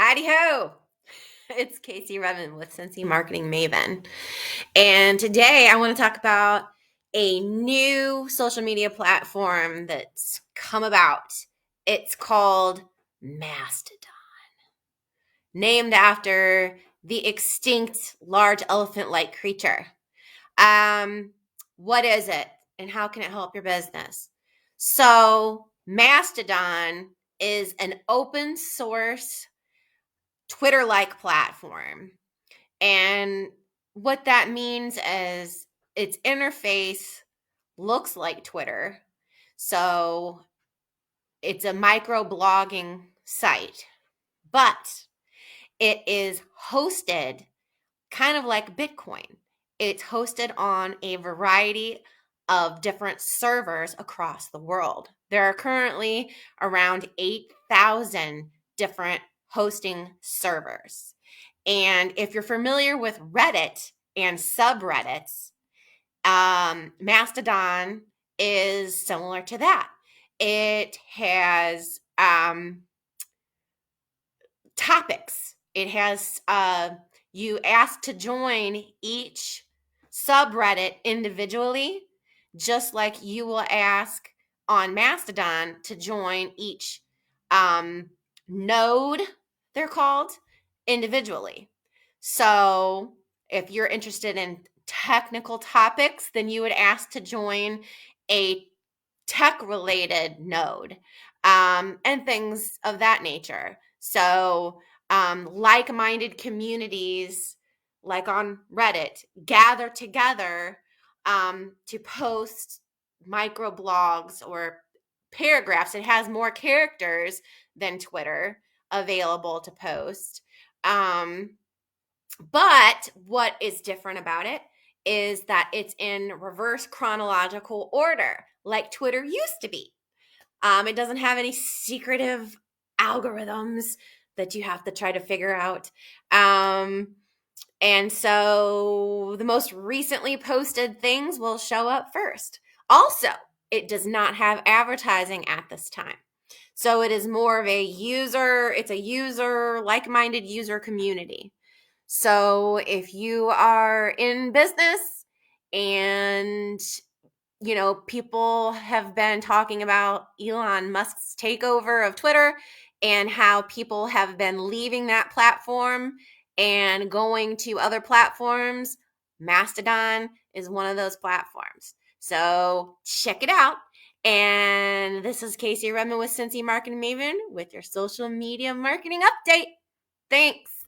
Howdy ho! It's Casey Redmond with Cincy Marketing Maven. And today I want to talk about a new social media platform that's come about. It's called Mastodon, named after the extinct large elephant-like creature. What is it and how can it help your business? So Mastodon is an open source Twitter-like platform. And what that means is its interface looks like Twitter. So it's a micro blogging site, but it is hosted kind of like Bitcoin. It's hosted on a variety of different servers across the world. There are currently around 8,000 different hosting servers. And if you're familiar with Reddit and subreddits, Mastodon is similar to that. It has topics. It has you ask to join each subreddit individually, just like you will ask on Mastodon to join each node, they're called, individually. So if you're interested in technical topics, then you would ask to join a tech-related node and things of that nature. So like-minded communities, like on Reddit, gather together to post microblogs or paragraphs. It has more characters than Twitter available to post. But what is different about it is that it's in reverse chronological order, like Twitter used to be. It doesn't have any secretive algorithms that you have to try to figure out. And so the most recently posted things will show up first. Also, it does not have advertising at this time. So it is more of a like-minded user community. So if you are in business and people have been talking about Elon Musk's takeover of Twitter and how people have been leaving that platform and going to other platforms, Mastodon is one of those platforms. So check it out. And this is Casey Redmond with Cincy Marketing Maven with your social media marketing update. Thanks.